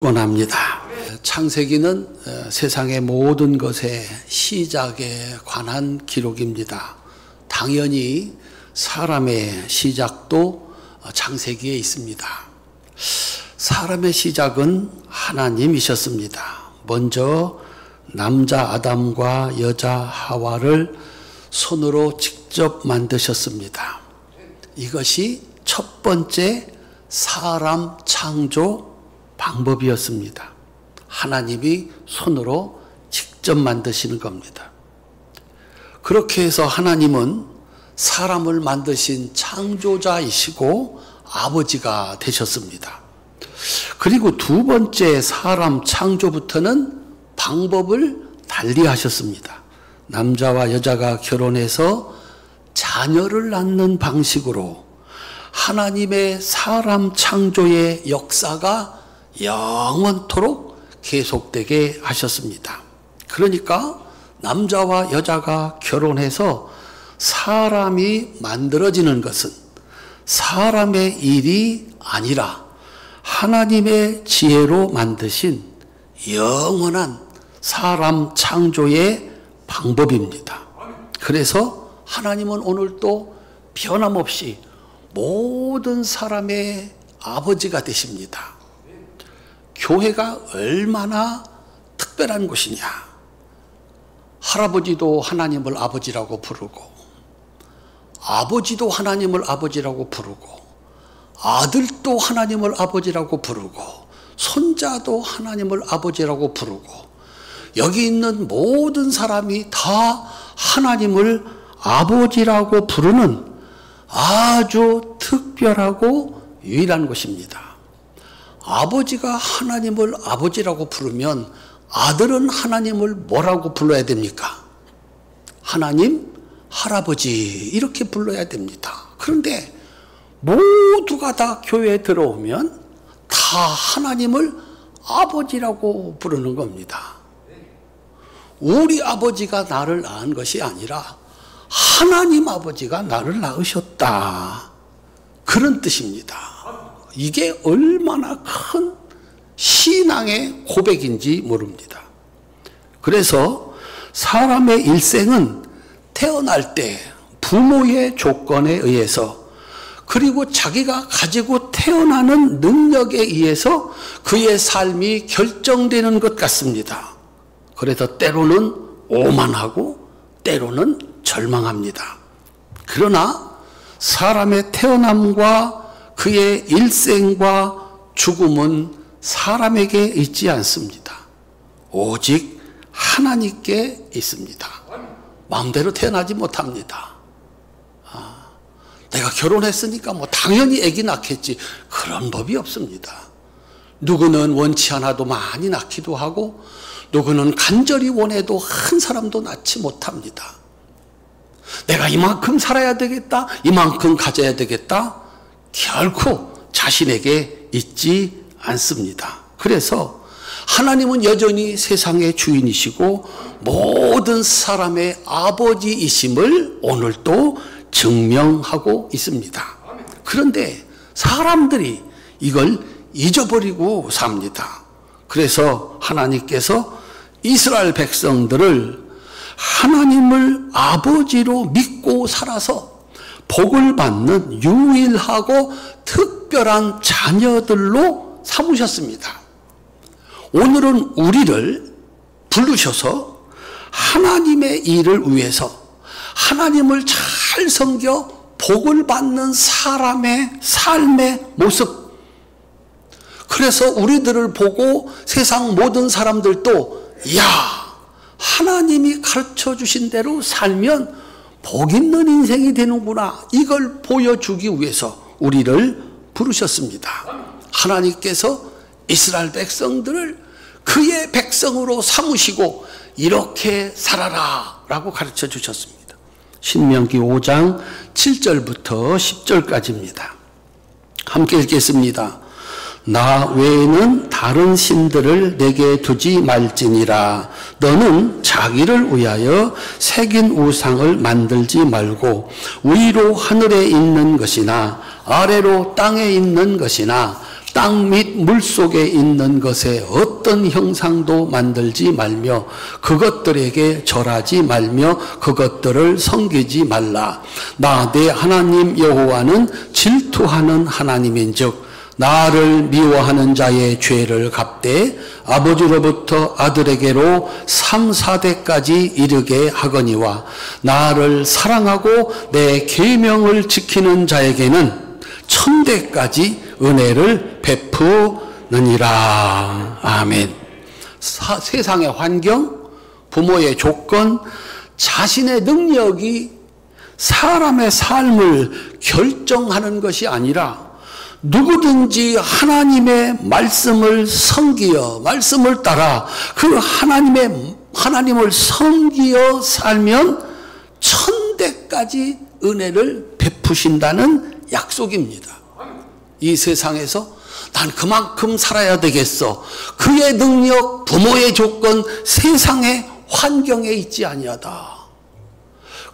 원합니다. 창세기는 세상의 모든 것의 시작에 관한 기록입니다. 당연히 사람의 시작도 창세기에 있습니다. 사람의 시작은 하나님이셨습니다. 먼저 남자 아담과 여자 하와를 손으로 직접 만드셨습니다. 이것이 첫 번째 사람 창조 방법이었습니다. 하나님이 손으로 직접 만드시는 겁니다. 그렇게 해서 하나님은 사람을 만드신 창조자이시고 아버지가 되셨습니다. 그리고 두 번째 사람 창조부터는 방법을 달리 하셨습니다. 남자와 여자가 결혼해서 자녀를 낳는 방식으로 하나님의 사람 창조의 역사가 영원토록 계속되게 하셨습니다. 그러니까 남자와 여자가 결혼해서 사람이 만들어지는 것은 사람의 일이 아니라 하나님의 지혜로 만드신 영원한 사람 창조의 방법입니다. 그래서 하나님은 오늘도 변함없이 모든 사람의 아버지가 되십니다. 교회가 얼마나 특별한 곳이냐. 할아버지도 하나님을 아버지라고 부르고, 아버지도 하나님을 아버지라고 부르고, 아들도 하나님을 아버지라고 부르고, 손자도 하나님을 아버지라고 부르고, 여기 있는 모든 사람이 다 하나님을 아버지라고 부르는 아주 특별하고 유일한 곳입니다. 아버지가 하나님을 아버지라고 부르면 아들은 하나님을 뭐라고 불러야 됩니까? 하나님, 할아버지 이렇게 불러야 됩니다. 그런데 모두가 다 교회에 들어오면 다 하나님을 아버지라고 부르는 겁니다. 우리 아버지가 나를 낳은 것이 아니라 하나님 아버지가 나를 낳으셨다. 그런 뜻입니다. 이게 얼마나 큰 신앙의 고백인지 모릅니다. 그래서 사람의 일생은 태어날 때 부모의 조건에 의해서 그리고 자기가 가지고 태어나는 능력에 의해서 그의 삶이 결정되는 것 같습니다. 그래서 때로는 오만하고 때로는 절망합니다. 그러나 사람의 태어남과 그의 일생과 죽음은 사람에게 있지 않습니다. 오직 하나님께 있습니다. 마음대로 태어나지 못합니다. 내가 결혼했으니까 당연히 아기 낳겠지. 그런 법이 없습니다. 누구는 원치 않아도 많이 낳기도 하고 누구는 간절히 원해도 한 사람도 낳지 못합니다. 내가 이만큼 살아야 되겠다, 이만큼 가져야 되겠다, 결코 자신에게 있지 않습니다. 그래서 하나님은 여전히 세상의 주인이시고 모든 사람의 아버지이심을 오늘도 증명하고 있습니다. 그런데 사람들이 이걸 잊어버리고 삽니다. 그래서 하나님께서 이스라엘 백성들을 하나님을 아버지로 믿고 살아서 복을 받는 유일하고 특별한 자녀들로 삼으셨습니다. 오늘은 우리를 부르셔서 하나님의 일을 위해서 하나님을 잘 섬겨 복을 받는 사람의 삶의 모습, 그래서 우리들을 보고 세상 모든 사람들도 야, 하나님이 가르쳐 주신 대로 살면 복 있는 인생이 되는구나, 이걸 보여주기 위해서 우리를 부르셨습니다. 하나님께서 이스라엘 백성들을 그의 백성으로 삼으시고 이렇게 살아라 라고 가르쳐 주셨습니다. 신명기 5장 7절부터 10절까지입니다. 함께 읽겠습니다. 나 외에는 다른 신들을 내게 두지 말지니라. 너는 자기를 위하여 새긴 우상을 만들지 말고 위로 하늘에 있는 것이나 아래로 땅에 있는 것이나 땅 및 물속에 있는 것에 어떤 형상도 만들지 말며 그것들에게 절하지 말며 그것들을 섬기지 말라. 나 내 하나님 여호와는 질투하는 하나님인즉 나를 미워하는 자의 죄를 갚되 아버지로부터 아들에게로 3, 4대까지 이르게 하거니와 나를 사랑하고 내 계명을 지키는 자에게는 1000대까지 은혜를 베푸느니라. 아멘. 세상의 환경, 부모의 조건, 자신의 능력이 사람의 삶을 결정하는 것이 아니라 누구든지 하나님의 말씀을 섬기어 말씀을 따라 그 하나님을 섬기어 살면 1000대까지 은혜를 베푸신다는 약속입니다. 이 세상에서 난 그만큼 살아야 되겠어. 그의 능력, 부모의 조건, 세상의 환경에 있지 아니하다.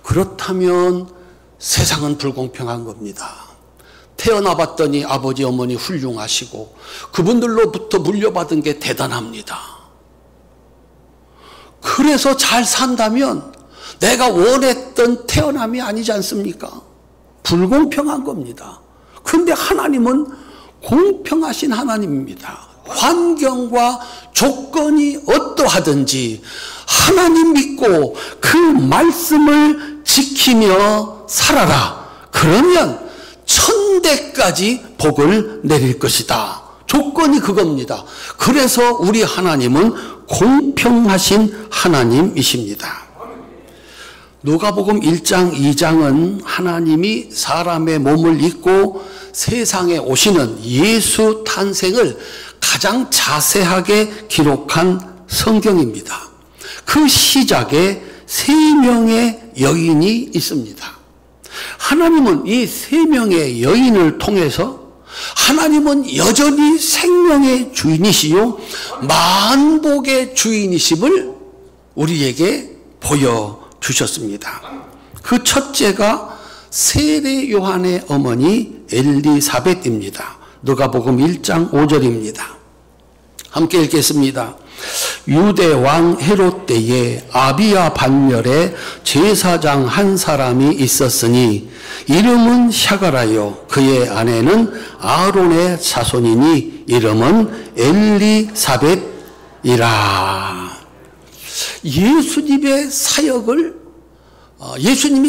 그렇다면 세상은 불공평한 겁니다. 태어나 봤더니 아버지 어머니 훌륭하시고 그분들로부터 물려받은 게 대단합니다. 그래서 잘 산다면 내가 원했던 태어남이 아니지 않습니까? 불공평한 겁니다. 그런데 하나님은 공평하신 하나님입니다. 환경과 조건이 어떠하든지 하나님 믿고 그 말씀을 지키며 살아라. 그러면 1000대까지 복을 내릴 것이다. 조건이 그겁니다. 그래서 우리 하나님은 공평하신 하나님이십니다. 누가복음 1장 2장은 하나님이 사람의 몸을 입고 세상에 오시는 예수 탄생을 가장 자세하게 기록한 성경입니다. 그 시작에 3명의 여인이 있습니다. 하나님은 이 3명의 여인을 통해서 하나님은 여전히 생명의 주인이시요 만복의 주인이심을 우리에게 보여주셨습니다. 그 첫째가 세례 요한의 어머니 엘리사벳입니다. 누가복음 1장 5절입니다. 함께 읽겠습니다. 유대 왕 헤롯 때에 아비야 반열에 제사장 한 사람이 있었으니 이름은 샤가라요 그의 아내는 아론의 자손이니 이름은 엘리사벳이라. 예수님이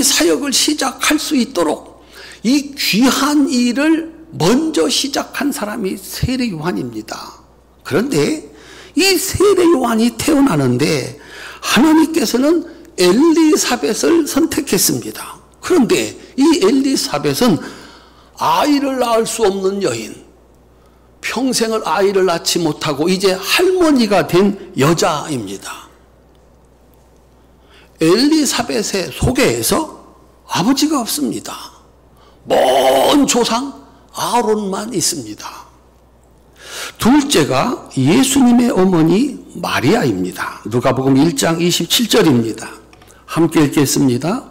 사역을 시작할 수 있도록 이 귀한 일을 먼저 시작한 사람이 세례 요한입니다. 그런데 이 세례 요한이 태어나는데 하나님께서는 엘리사벳을 선택했습니다. 그런데 이 엘리사벳은 아이를 낳을 수 없는 여인, 평생을 아이를 낳지 못하고 이제 할머니가 된 여자입니다. 엘리사벳의 소개에서 아버지가 없습니다. 먼 조상 아론만 있습니다. 둘째가 예수님의 어머니 마리아입니다. 누가복음 1장 27절입니다. 함께 읽겠습니다.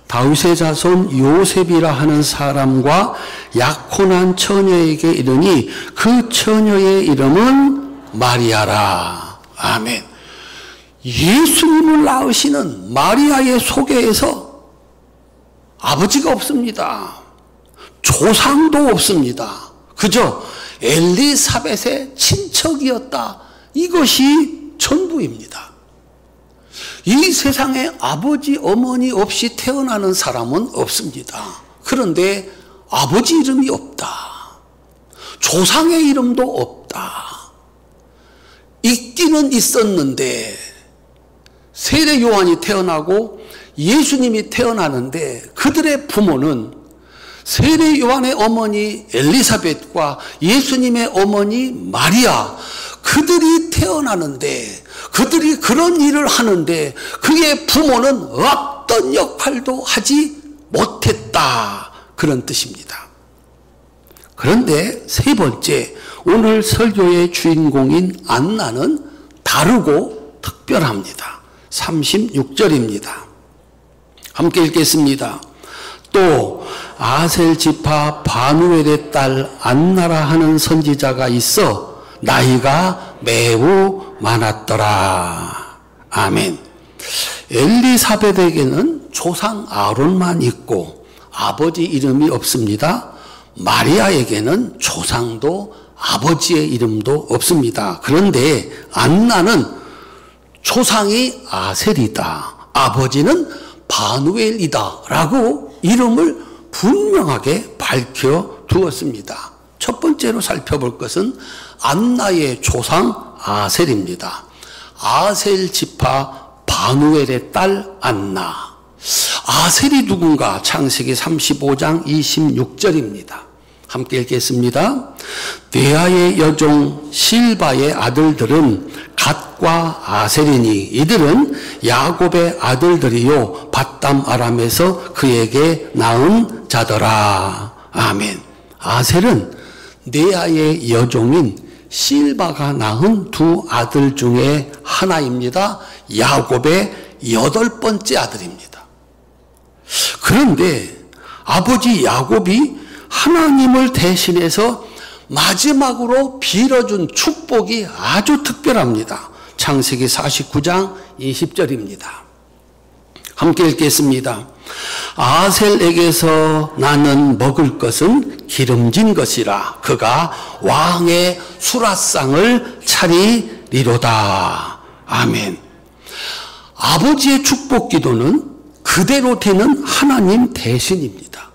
다윗의 자손 요셉이라 하는 사람과 약혼한 처녀에게 이르니 그 처녀의 이름은 마리아라. 아멘. 예수님을 낳으시는 마리아의 소개에서 아버지가 없습니다. 조상도 없습니다. 그저 엘리사벳의 친척이었다. 이것이 전부입니다. 이 세상에 아버지, 어머니 없이 태어나는 사람은 없습니다. 그런데 아버지 이름이 없다. 조상의 이름도 없다. 있기는 있었는데 세례 요한이 태어나고 예수님이 태어나는데 그들의 부모는 세례 요한의 어머니 엘리사벳과 예수님의 어머니 마리아, 그들이 태어나는데 그들이 그런 일을 하는데 그의 부모는 어떤 역할도 하지 못했다. 그런 뜻입니다. 그런데 세 번째, 오늘 설교의 주인공인 안나는 다르고 특별합니다. 36절입니다. 함께 읽겠습니다. 또 아셀 지파 바누엘의 딸 안나라 하는 선지자가 있어 나이가 매우 많았더라. 아멘. 엘리사벳에게는 조상 아론만 있고 아버지 이름이 없습니다. 마리아에게는 조상도 아버지의 이름도 없습니다. 그런데 안나는 조상이 아셀이다, 아버지는 바누엘이다 라고 이름을 분명하게 밝혀두었습니다. 첫 번째로 살펴볼 것은 안나의 조상 아셀입니다. 아셀 지파 바누엘의 딸 안나. 아셀이 누군가? 창세기 35장 26절입니다. 함께 읽겠습니다. 레아의 여종 실바의 아들들은 갓과 아셀이니 이들은 야곱의 아들들이요 밧담 아람에서 그에게 낳은 자더라. 아멘. 아셀은 레아의 여종인 실바가 낳은 두 아들 중에 하나입니다. 야곱의 8번째 아들입니다. 그런데 아버지 야곱이 하나님을 대신해서 마지막으로 빌어준 축복이 아주 특별합니다. 창세기 49장 20절입니다. 함께 읽겠습니다. 아셀에게서 나는 먹을 것은 기름진 것이라 그가 왕의 수라상을 차리리로다. 아멘. 아버지의 축복 기도는 그대로 되는 하나님 대신입니다.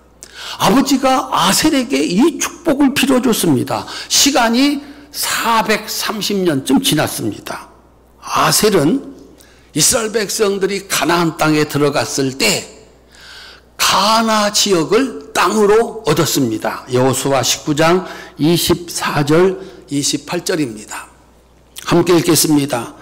아버지가 아셀에게 이 축복을 빌어줬습니다. 시간이 430년쯤 지났습니다. 아셀은 이스라엘 백성들이 가나안 땅에 들어갔을 때 가나 지역을 땅으로 얻었습니다. 여호수아 19장 24절 28절입니다. 함께 읽겠습니다.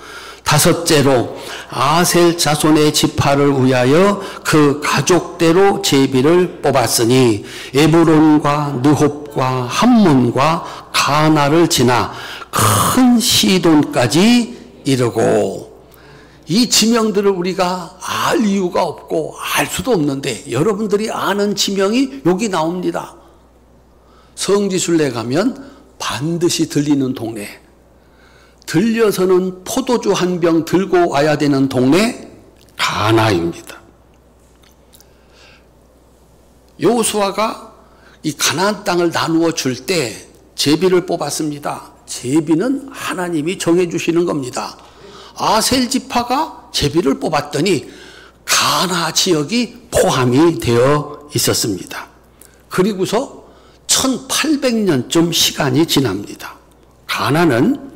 다섯째로 아셀 자손의 지파를 위하여 그 가족대로 제비를 뽑았으니 에브론과 느홉과 함몬과 가나를 지나 큰 시돈까지 이르고. 이 지명들을 우리가 알 이유가 없고 알 수도 없는데 여러분들이 아는 지명이 여기 나옵니다. 성지순례 가면 반드시 들리는 동네, 들려서는 포도주 한 병 들고 와야 되는 동네 가나입니다. 여호수아가 이 가나안 땅을 나누어 줄 때 제비를 뽑았습니다. 제비는 하나님이 정해주시는 겁니다. 아셀 지파가 제비를 뽑았더니 가나 지역이 포함이 되어 있었습니다. 그리고서 1800년쯤 시간이 지납니다. 가나는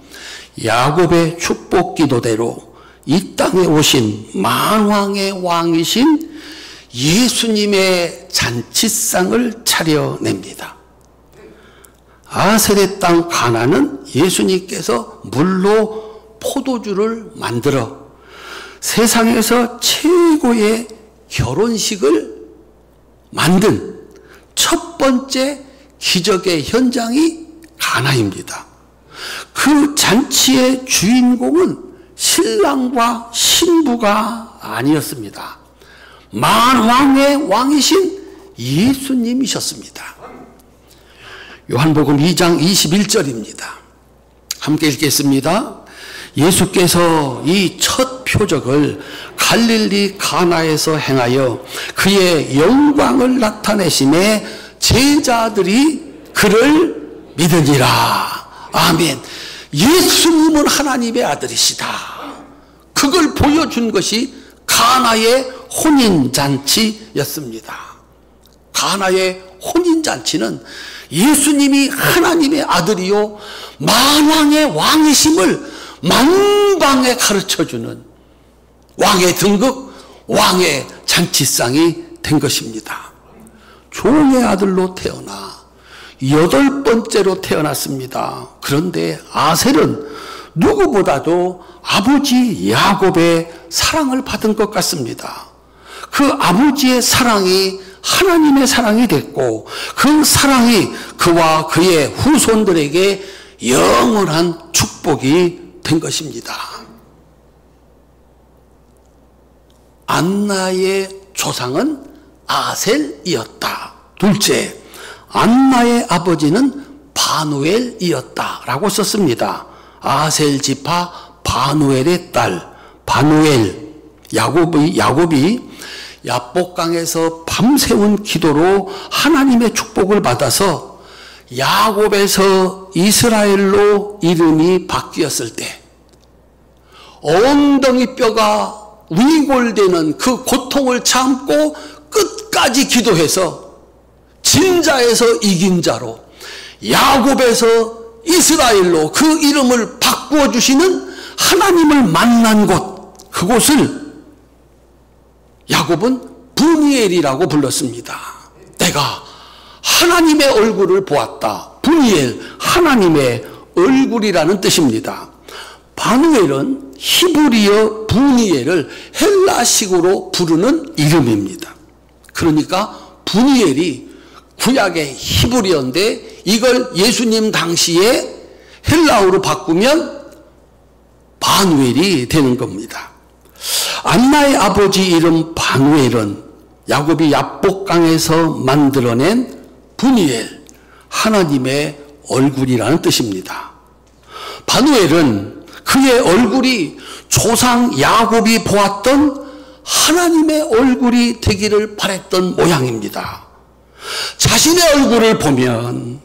야곱의 축복 기도대로 이 땅에 오신 만왕의 왕이신 예수님의 잔치상을 차려냅니다. 아셀의 땅 가나는 예수님께서 물로 포도주를 만들어 세상에서 최고의 결혼식을 만든 첫 번째 기적의 현장이 가나입니다. 그 잔치의 주인공은 신랑과 신부가 아니었습니다. 만왕의 왕이신 예수님이셨습니다. 요한복음 2장 21절입니다. 함께 읽겠습니다. 예수께서 이 첫 표적을 갈릴리 가나에서 행하여 그의 영광을 나타내심에 제자들이 그를 믿으니라. 아멘. 예수님은 하나님의 아들이시다. 그걸 보여준 것이 가나의 혼인잔치였습니다. 가나의 혼인잔치는 예수님이 하나님의 아들이요 만왕의 왕이심을 만방에 가르쳐주는 왕의 등극, 왕의 잔치상이 된 것입니다. 종의 아들로 태어나 8번째로 태어났습니다. 그런데 아셀은 누구보다도 아버지 야곱의 사랑을 받은 것 같습니다. 그 아버지의 사랑이 하나님의 사랑이 됐고 그 사랑이 그와 그의 후손들에게 영원한 축복이 된 것입니다. 안나의 조상은 아셀이었다. 둘째, 안나의 아버지는 바누엘이었다라고 썼습니다. 아셀 지파 바누엘의 딸 바누엘. 야곱이 야복강에서 밤새운 기도로 하나님의 축복을 받아서 야곱에서 이스라엘로 이름이 바뀌었을 때 엉덩이 뼈가 위골되는 그 고통을 참고 끝까지 기도해서 진 자에서 이긴 자로 야곱에서 이스라엘로 그 이름을 바꾸어 주시는 하나님을 만난 곳, 그곳을 야곱은 브니엘이라고 불렀습니다. 내가 하나님의 얼굴을 보았다. 브니엘, 하나님의 얼굴이라는 뜻입니다. 바누엘은 히브리어 브니엘을 헬라식으로 부르는 이름입니다. 그러니까 브니엘이 구약의 히브리어인데 이걸 예수님 당시에 헬라어로 바꾸면 바누엘이 되는 겁니다. 안나의 아버지 이름 바누엘은 야곱이 야복강에서 만들어낸 브니엘, 하나님의 얼굴이라는 뜻입니다. 바누엘은 그의 얼굴이 조상 야곱이 보았던 하나님의 얼굴이 되기를 바랬던 모양입니다. 자신의 얼굴을 보면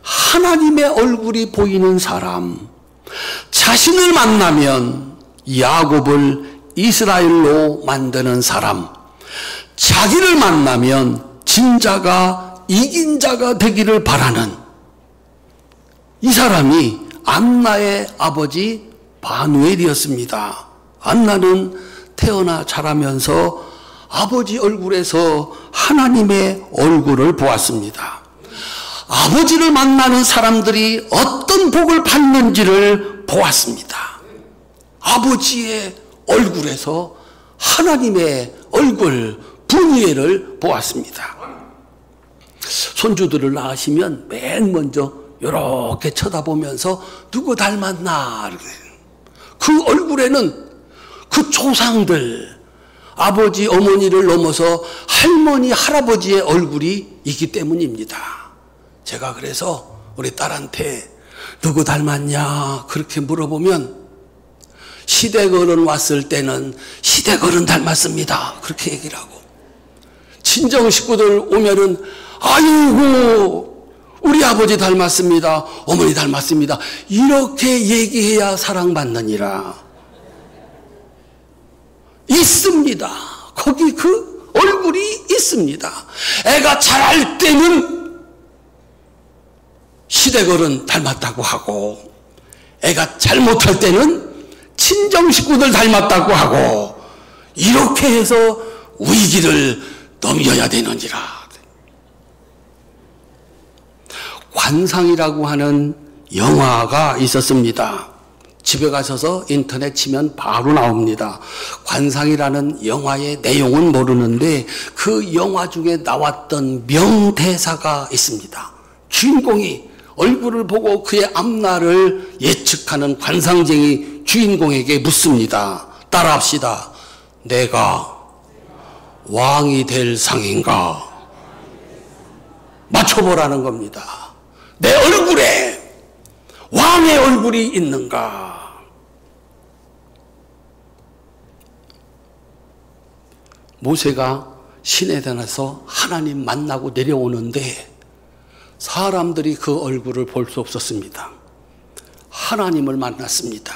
하나님의 얼굴이 보이는 사람, 자신을 만나면 야곱을 이스라엘로 만드는 사람, 자기를 만나면 진자가 이긴 자가 되기를 바라는 이 사람이 안나의 아버지 바누엘이었습니다. 안나는 태어나 자라면서 아버지 얼굴에서 하나님의 얼굴을 보았습니다. 아버지를 만나는 사람들이 어떤 복을 받는지를 보았습니다. 아버지의 얼굴에서 하나님의 얼굴, 브니엘을 보았습니다. 손주들을 낳으시면 맨 먼저 이렇게 쳐다보면서 누구 닮았나, 그 얼굴에는 그 조상들, 아버지, 어머니를 넘어서 할머니, 할아버지의 얼굴이 있기 때문입니다. 제가 그래서 우리 딸한테 누구 닮았냐 그렇게 물어보면 시댁어른 왔을 때는 시댁어른 닮았습니다 그렇게 얘기를 하고, 친정 식구들 오면은 아이고 우리 아버지 닮았습니다, 어머니 닮았습니다 이렇게 얘기해야 사랑받느니라. 있습니다. 거기 그 얼굴이 있습니다. 애가 자랄 때는 시댁어른 닮았다고 하고, 애가 잘못할 때는 친정 식구들 닮았다고 하고, 이렇게 해서 위기를 넘겨야 되느니라. 관상이라고 하는 영화가 있었습니다. 집에 가셔서 인터넷 치면 바로 나옵니다. 관상이라는 영화의 내용은 모르는데 그 영화 중에 나왔던 명대사가 있습니다. 주인공이 얼굴을 보고 그의 앞날을 예측하는 관상쟁이 주인공에게 묻습니다. 따라합시다. 내가 왕이 될 상인가? 맞춰보라는 겁니다. 내 얼굴에 왕의 얼굴이 있는가? 모세가 시내단에서 하나님 만나고 내려오는데 사람들이 그 얼굴을 볼 수 없었습니다. 하나님을 만났습니다.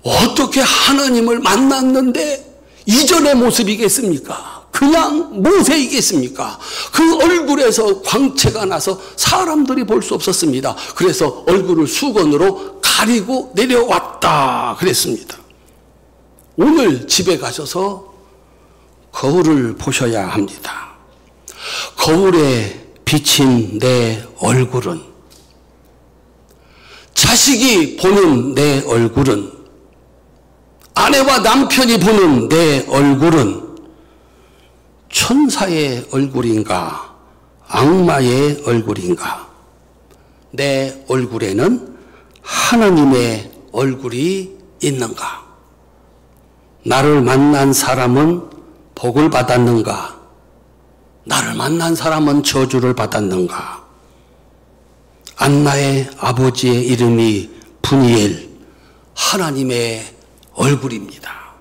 어떻게 하나님을 만났는데 이전의 모습이겠습니까? 그냥 모세이겠습니까? 그 얼굴에서 광채가 나서 사람들이 볼 수 없었습니다. 그래서 얼굴을 수건으로 가리고 내려왔다 그랬습니다. 오늘 집에 가셔서 거울을 보셔야 합니다. 거울에 비친 내 얼굴은, 자식이 보는 내 얼굴은, 아내와 남편이 보는 내 얼굴은 천사의 얼굴인가 악마의 얼굴인가? 내 얼굴에는 하나님의 얼굴이 있는가? 나를 만난 사람은 복을 받았는가? 나를 만난 사람은 저주를 받았는가? 안나의 아버지의 이름이 브니엘, 하나님의 얼굴입니다.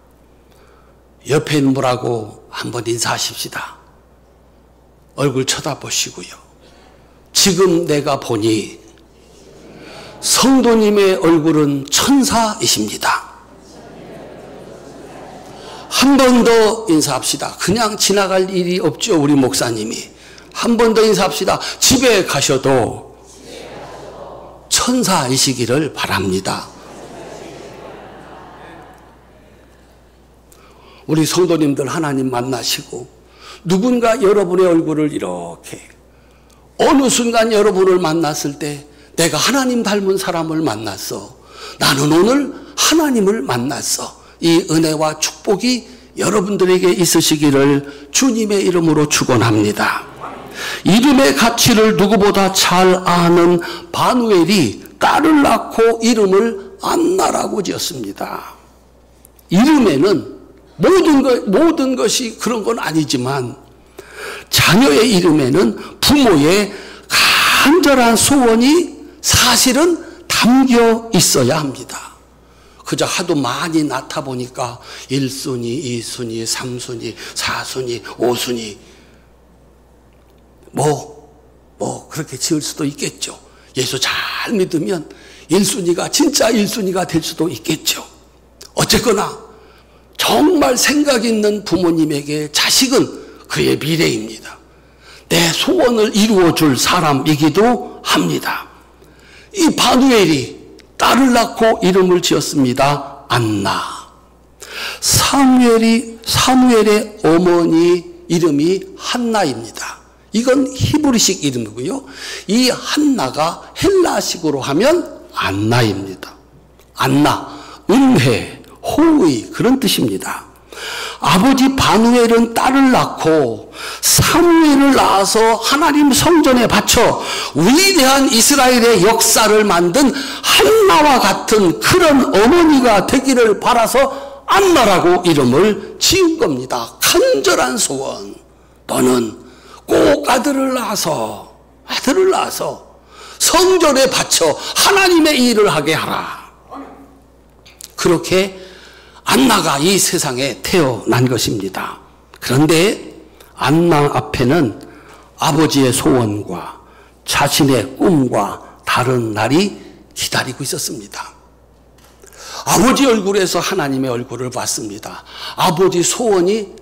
옆에 있는 분하고 한번 인사하십시다. 얼굴 쳐다보시고요. 지금 내가 보니 성도님의 얼굴은 천사이십니다. 한 번 더 인사합시다. 그냥 지나갈 일이 없죠, 우리 목사님이. 한 번 더 인사합시다. 집에 가셔도 천사이시기를 바랍니다. 우리 성도님들 하나님 만나시고 누군가 여러분의 얼굴을 이렇게 어느 순간 여러분을 만났을 때 내가 하나님 닮은 사람을 만났어. 나는 오늘 하나님을 만났어. 이 은혜와 축복이 여러분들에게 있으시기를 주님의 이름으로 축원합니다. 이름의 가치를 누구보다 잘 아는 바누엘이 딸을 낳고 이름을 안나라고 지었습니다. 이름에는 모든 것이 그런 건 아니지만 자녀의 이름에는 부모의 간절한 소원이 사실은 담겨 있어야 합니다. 그저 하도 많이 낳다 보니까 1순위, 2순위, 3순위, 4순위, 5순위 그렇게 지을 수도 있겠죠. 예수 잘 믿으면 1순위가 진짜 1순위가 될 수도 있겠죠. 어쨌거나 정말 생각 있는 부모님에게 자식은 그의 미래입니다. 내 소원을 이루어줄 사람이기도 합니다. 이 바누엘이 딸을 낳고 이름을 지었습니다. 안나. 사무엘의 어머니 이름이 한나입니다. 이건 히브리식 이름이고요. 이 한나가 헬라식으로 하면 안나입니다. 안나, 은혜, 호의 그런 뜻입니다. 아버지 바누엘은 딸을 낳고 사무엘을 낳아서 하나님 성전에 바쳐 위대한 이스라엘의 역사를 만든 한나와 같은 그런 어머니가 되기를 바라서 안나라고 이름을 지은 겁니다. 간절한 소원. 너는 꼭 아들을 낳아서 성전에 바쳐 하나님의 일을 하게 하라. 그렇게 안나가 이 세상에 태어난 것입니다. 그런데 안나 앞에는 아버지의 소원과 자신의 꿈과 다른 날이 기다리고 있었습니다. 아버지 얼굴에서 하나님의 얼굴을 봤습니다. 아버지 소원이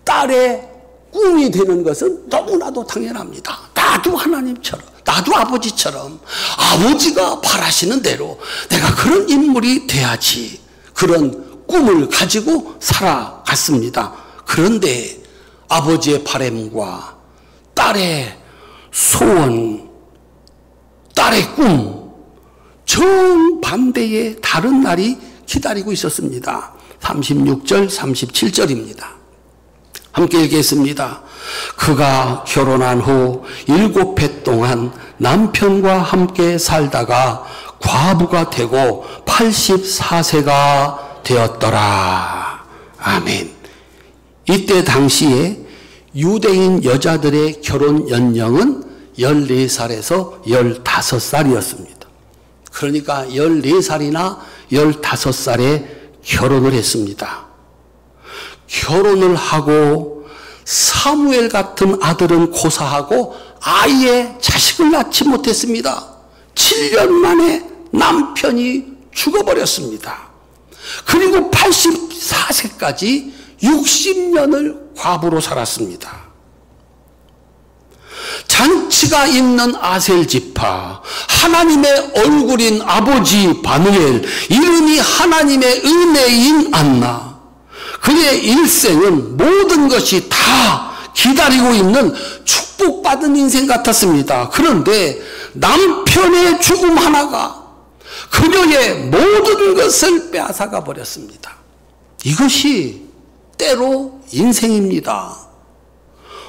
딸의 꿈이 되는 것은 너무나도 당연합니다. 나도 하나님처럼, 나도 아버지처럼 아버지가 바라시는 대로 내가 그런 인물이 돼야지. 그런 꿈을 가지고 살아갔습니다. 그런데 아버지의 바람과 딸의 소원, 딸의 꿈, 정반대의 다른 날이 기다리고 있었습니다. 36절, 37절입니다. 함께 읽겠습니다. 그가 결혼한 후 7해 동안 남편과 함께 살다가 과부가 되고 84세가 되었더라. 아멘. 이때 당시에 유대인 여자들의 결혼 연령은 14살에서 15살이었습니다. 그러니까 14살이나 15살에 결혼을 했습니다. 결혼을 하고 사무엘 같은 아들은 고사하고 아예 자식을 낳지 못했습니다. 7년 만에 남편이 죽어버렸습니다. 그리고 84세까지 60년을 과부로 살았습니다. 잔치가 있는 아셀 지파, 하나님의 얼굴인 아버지 바누엘, 이름이 하나님의 은혜인 안나. 그의 일생은 모든 것이 다 기다리고 있는 축복받은 인생 같았습니다. 그런데 남편의 죽음 하나가 그녀의 모든 것을 빼앗아가 버렸습니다. 이것이 때로 인생입니다.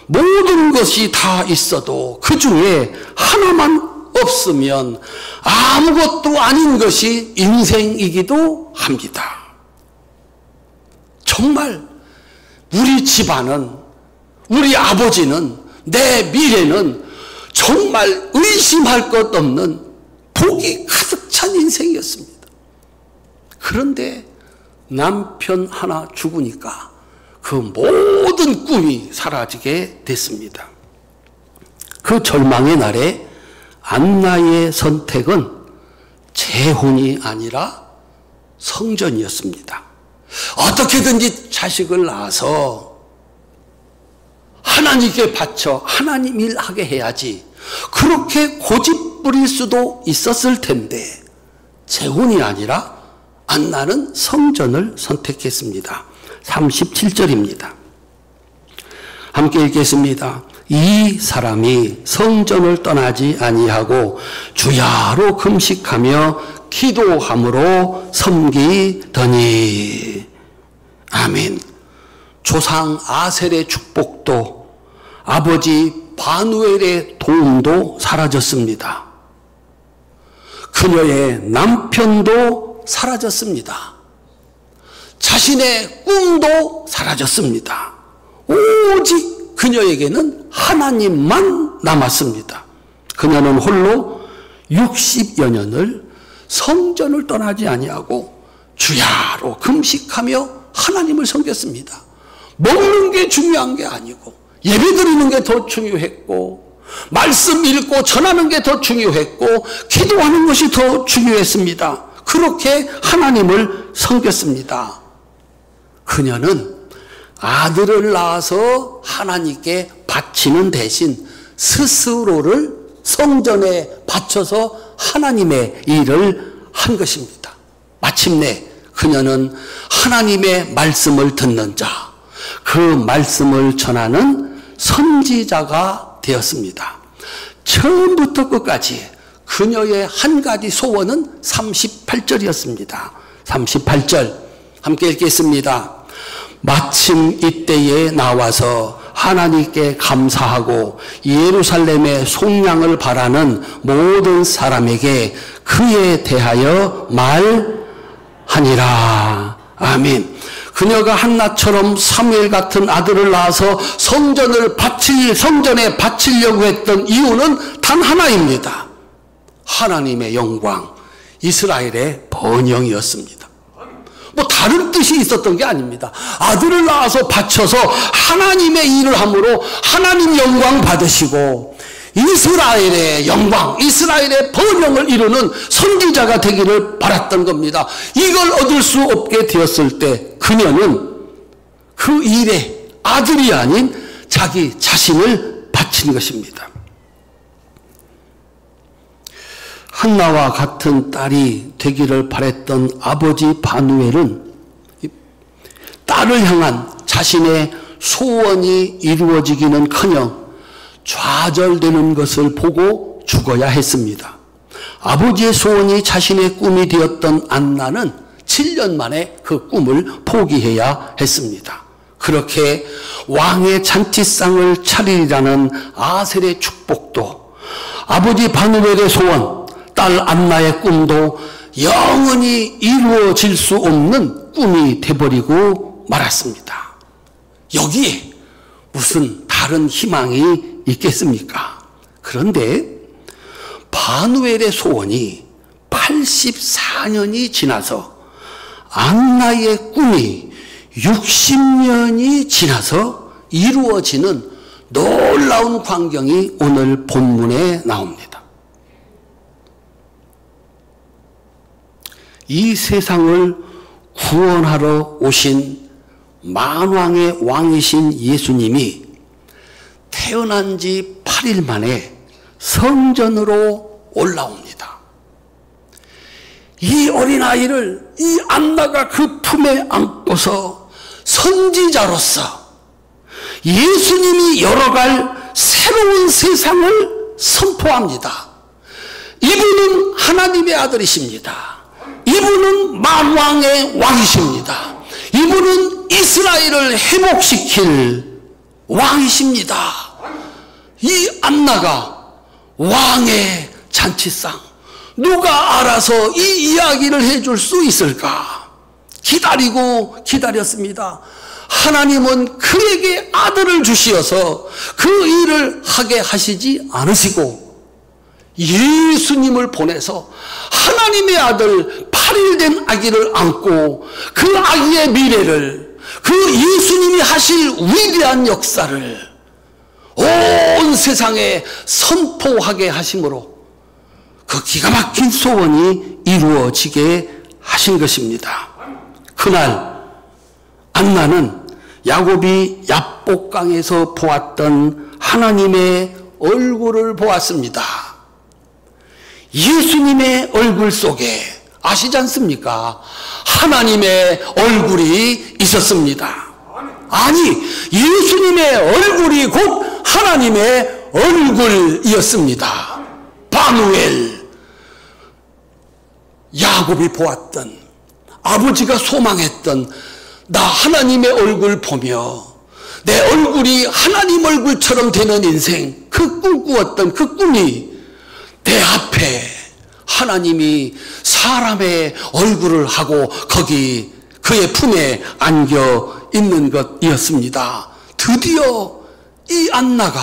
모든 것이 다 있어도 그 중에 하나만 없으면 아무것도 아닌 것이 인생이기도 합니다. 정말 우리 집안은, 우리 아버지는 내 미래는 정말 의심할 것 없는 복이 가득 찬 인생이었습니다. 그런데 남편 하나 죽으니까 그 모든 꿈이 사라지게 됐습니다. 그 절망의 날에 안나의 선택은 재혼이 아니라 성전이었습니다. 어떻게든지 자식을 낳아서 하나님께 바쳐 하나님 일하게 해야지, 그렇게 고집 부릴 수도 있었을 텐데 재혼이 아니라 안나는 성전을 선택했습니다. 37절입니다. 함께 읽겠습니다. 이 사람이 성전을 떠나지 아니하고 주야로 금식하며 기도함으로 섬기더니. 아멘. 조상 아셀의 축복도 아버지 바누엘의 도움도 사라졌습니다. 그녀의 남편도 사라졌습니다. 자신의 꿈도 사라졌습니다. 오직 그녀에게는 하나님만 남았습니다. 그녀는 홀로 60여 년을 성전을 떠나지 아니하고 주야로 금식하며 하나님을 섬겼습니다. 먹는 게 중요한 게 아니고 예배드리는 게 더 중요했고 말씀 읽고 전하는 게 더 중요했고 기도하는 것이 더 중요했습니다. 그렇게 하나님을 섬겼습니다. 그녀는 아들을 낳아서 하나님께 바치는 대신 스스로를 성전에 바쳐서 하나님의 일을 한 것입니다. 마침내 그녀는 하나님의 말씀을 듣는 자, 그 말씀을 전하는 선지자가 되었습니다. 처음부터 끝까지 그녀의 한 가지 소원은 38절이었습니다. 38절 함께 읽겠습니다. 마침 이때에 나와서 하나님께 감사하고 예루살렘의 속량을 바라는 모든 사람에게 그에 대하여 말하니라. 아멘. 그녀가 한나처럼 사무엘 같은 아들을 낳아서 성전에 바치려고 했던 이유는 단 하나입니다. 하나님의 영광, 이스라엘의 번영이었습니다. 뭐 다른 뜻이 있었던 게 아닙니다. 아들을 낳아서 바쳐서 하나님의 일을 함으로 하나님 영광 받으시고 이스라엘의 영광, 이스라엘의 번영을 이루는 선지자가 되기를 바랐던 겁니다. 이걸 얻을 수 없게 되었을 때 그녀는 그 일에 아들이 아닌 자기 자신을 바친 것입니다. 한나와 같은 딸이 되기를 바랬던 아버지 바누엘은 딸을 향한 자신의 소원이 이루어지기는커녕 좌절되는 것을 보고 죽어야 했습니다. 아버지의 소원이 자신의 꿈이 되었던 안나는 7년 만에 그 꿈을 포기해야 했습니다. 그렇게 왕의 잔치상을 차리라는 아셀의 축복도, 아버지 바누엘의 소원, 딸 안나의 꿈도 영원히 이루어질 수 없는 꿈이 돼버리고 말았습니다. 여기에 무슨 다른 희망이 있겠습니까? 그런데 바누엘의 소원이 84년이 지나서 안나의 꿈이 60년이 지나서 이루어지는 놀라운 광경이 오늘 본문에 나옵니다. 이 세상을 구원하러 오신 만왕의 왕이신 예수님이 태어난 지 8일 만에 성전으로 올라옵니다. 이 어린아이를 이 안나가 그 품에 안고서 선지자로서 예수님이 열어갈 새로운 세상을 선포합니다. 이분은 하나님의 아들이십니다. 이분은 만왕의 왕이십니다. 이분은 이스라엘을 회복시킬 왕이십니다. 이 안나가 왕의 잔치상, 누가 알아서 이 이야기를 해줄 수 있을까? 기다리고 기다렸습니다. 하나님은 그에게 아들을 주시어서 그 일을 하게 하시지 않으시고 예수님을 보내서 하나님의 아들 8일 된 아기를 안고 그 아기의 미래를, 그 예수님이 하실 위대한 역사를 온 세상에 선포하게 하심으로 그 기가 막힌 소원이 이루어지게 하신 것입니다. 그날 안나는 야곱이 야복강에서 보았던 하나님의 얼굴을 보았습니다. 예수님의 얼굴 속에 아시지 않습니까? 하나님의 얼굴이 있었습니다. 아니, 예수님의 얼굴이 곧 하나님의 얼굴이었습니다. 바누엘, 야곱이 보았던, 아버지가 소망했던 나 하나님의 얼굴 보며 내 얼굴이 하나님 얼굴처럼 되는 인생, 그 꿈꾸었던 그 꿈이 내 앞에 하나님이 사람의 얼굴을 하고 거기 그의 품에 안겨 있는 것이었습니다. 드디어 이 안나가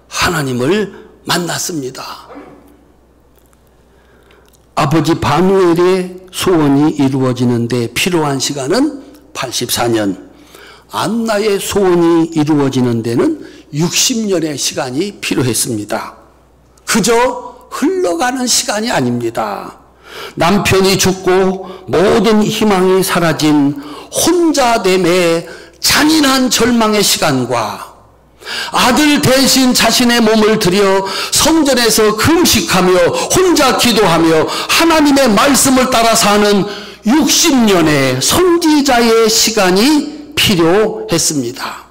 하나님을 만났습니다. 아버지 바누엘의 소원이 이루어지는데 필요한 시간은 84년, 안나의 소원이 이루어지는 데는 60년의 시간이 필요했습니다. 그저 흘러가는 시간이 아닙니다. 남편이 죽고 모든 희망이 사라진 혼자됨의 잔인한 절망의 시간과 아들 대신 자신의 몸을 들여 성전에서 금식하며 혼자 기도하며 하나님의 말씀을 따라 사는 60년의 선지자의 시간이 필요했습니다.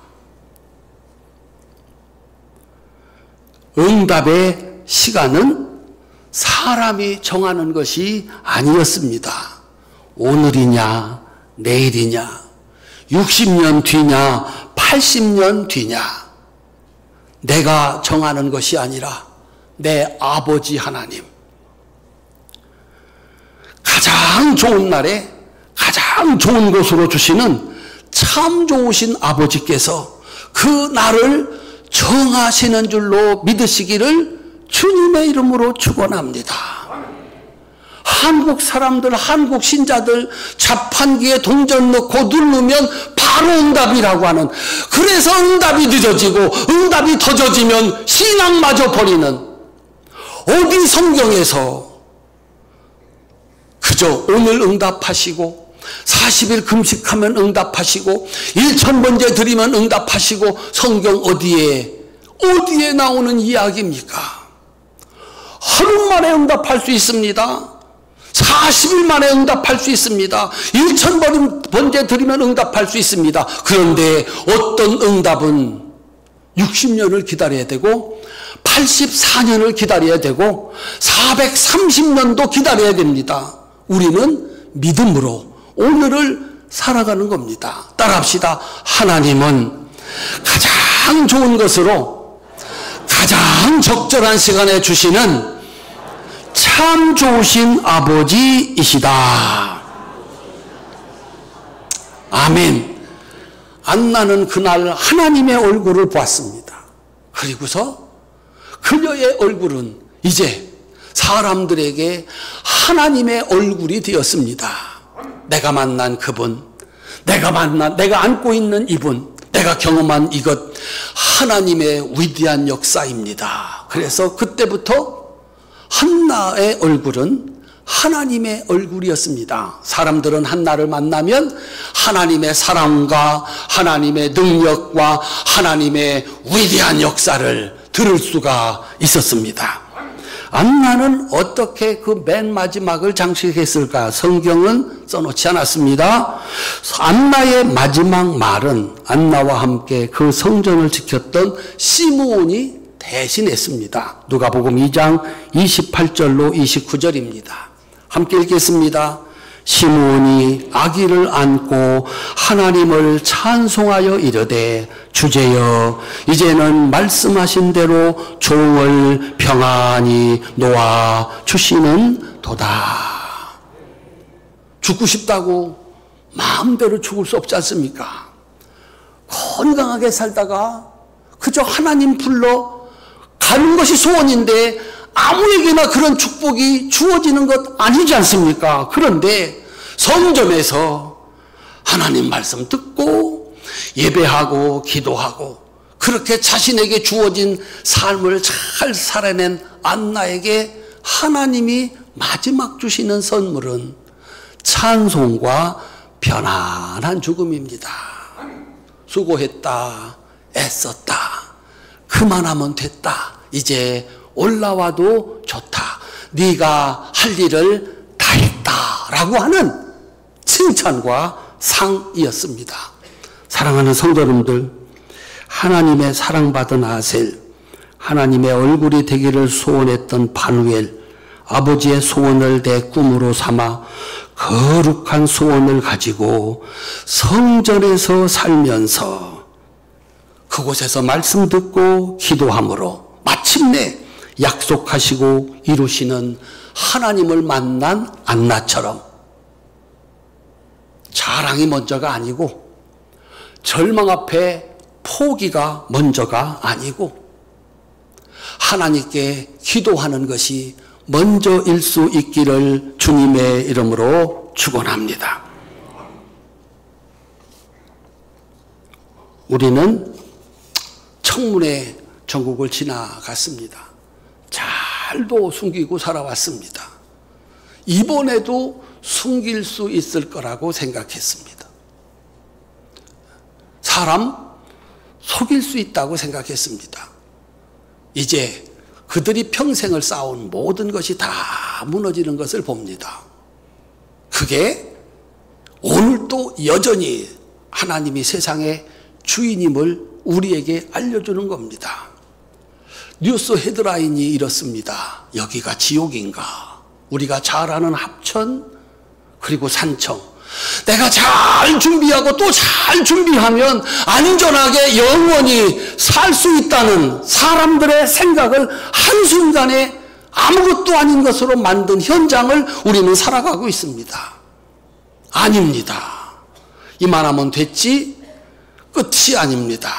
응답의 시간은 사람이 정하는 것이 아니었습니다. 오늘이냐, 내일이냐, 60년 뒤냐, 80년 뒤냐, 내가 정하는 것이 아니라 내 아버지 하나님, 가장 좋은 날에 가장 좋은 곳으로 주시는 참 좋으신 아버지께서 그 날을 정하시는 줄로 믿으시기를 주님의 이름으로 축원합니다. 한국 사람들, 한국 신자들 자판기에 돈 좀 넣고 누르면 바로 응답이라고 하는, 그래서 응답이 늦어지고 응답이 더뎌지면 신앙마저 버리는, 어디 성경에서 그저 오늘 응답하시고 40일 금식하면 응답하시고 1000번째 드리면 응답하시고, 성경 어디에 나오는 이야기입니까? 하루 만에 응답할 수 있습니다. 40일 만에 응답할 수 있습니다. 1000번째 드리면 응답할 수 있습니다. 그런데 어떤 응답은 60년을 기다려야 되고 84년을 기다려야 되고 430년도 기다려야 됩니다. 우리는 믿음으로 오늘을 살아가는 겁니다. 따라합시다. 하나님은 가장 좋은 것으로 가장 적절한 시간에 주시는 참 좋으신 아버지이시다. 아멘. 안나는 그날 하나님의 얼굴을 보았습니다. 그리고서 그녀의 얼굴은 이제 사람들에게 하나님의 얼굴이 되었습니다. 내가 만난 그분, 내가 안고 있는 이분, 내가 경험한 이것, 하나님의 위대한 역사입니다. 그래서 그때부터 한나의 얼굴은 하나님의 얼굴이었습니다. 사람들은 한나를 만나면 하나님의 사랑과 하나님의 능력과 하나님의 위대한 역사를 들을 수가 있었습니다. 안나는 어떻게 그 맨 마지막을 장식했을까? 성경은 써놓지 않았습니다. 안나의 마지막 말은 안나와 함께 그 성전을 지켰던 시므온이 대신했습니다. 누가복음 2장 28절로 29절입니다. 함께 읽겠습니다. 시므온이 아기를 안고 하나님을 찬송하여 이르되, 주제여 이제는 말씀하신 대로 종을 평안히 놓아 주시는 도다. 죽고 싶다고 마음대로 죽을 수 없지 않습니까? 건강하게 살다가 그저 하나님 불러 가는 것이 소원인데 아무에게나 그런 축복이 주어지는 것 아니지 않습니까? 그런데 성전에서 하나님 말씀 듣고 예배하고 기도하고 그렇게 자신에게 주어진 삶을 잘 살아낸 안나에게 하나님이 마지막 주시는 선물은 찬송과 편안한 죽음입니다. 수고했다, 애썼다, 그만하면 됐다, 이제 올라와도 좋다, 네가 할 일을 다 했다라고 하는 칭찬과 상이었습니다. 사랑하는 성도 여러분들, 하나님의 사랑받은 아셀, 하나님의 얼굴이 되기를 소원했던 바누엘, 아버지의 소원을 내 꿈으로 삼아 거룩한 소원을 가지고 성전에서 살면서 그곳에서 말씀 듣고 기도함으로 마침내 약속하시고 이루시는 하나님을 만난 안나처럼 자랑이 먼저가 아니고 절망 앞에 포기가 먼저가 아니고 하나님께 기도하는 것이 먼저일 수 있기를 주님의 이름으로 축원합니다. 우리는 청문회 전국을 지나갔습니다. 잘도 숨기고 살아왔습니다. 이번에도 숨길 수 있을 거라고 생각했습니다. 사람 속일 수 있다고 생각했습니다. 이제 그들이 평생을 쌓아온 모든 것이 다 무너지는 것을 봅니다. 그게 오늘도 여전히 하나님이 세상의 주인임을 우리에게 알려주는 겁니다. 뉴스 헤드라인이 이렇습니다. 여기가 지옥인가? 우리가 잘 아는 합천 그리고 산청, 내가 잘 준비하고 또 잘 준비하면 안전하게 영원히 살 수 있다는 사람들의 생각을 한순간에 아무것도 아닌 것으로 만든 현장을 우리는 살아가고 있습니다. 아닙니다. 이만하면 됐지? 끝이 아닙니다.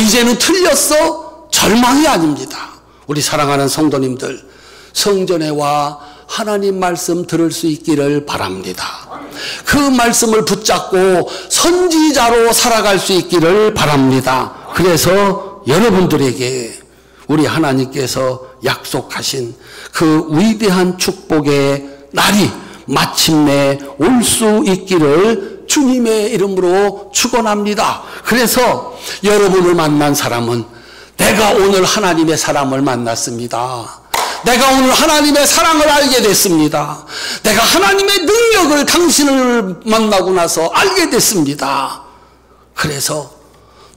이제는 틀렸어? 절망이 아닙니다. 우리 사랑하는 성도님들, 성전에 와 하나님 말씀 들을 수 있기를 바랍니다. 그 말씀을 붙잡고 선지자로 살아갈 수 있기를 바랍니다. 그래서 여러분들에게 우리 하나님께서 약속하신 그 위대한 축복의 날이 마침내 올 수 있기를 주님의 이름으로 축원합니다. 그래서 여러분을 만난 사람은 내가 오늘 하나님의 사람을 만났습니다. 내가 오늘 하나님의 사랑을 알게 됐습니다. 내가 하나님의 능력을 당신을 만나고 나서 알게 됐습니다. 그래서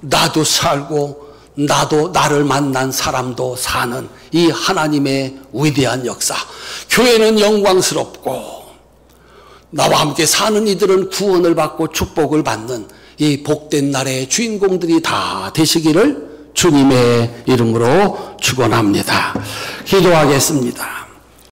나도 살고 나도 나를 만난 사람도 사는 이 하나님의 위대한 역사, 교회는 영광스럽고 나와 함께 사는 이들은 구원을 받고 축복을 받는 이 복된 날의 주인공들이 다 되시기를 주님의 이름으로 축원합니다. 기도하겠습니다.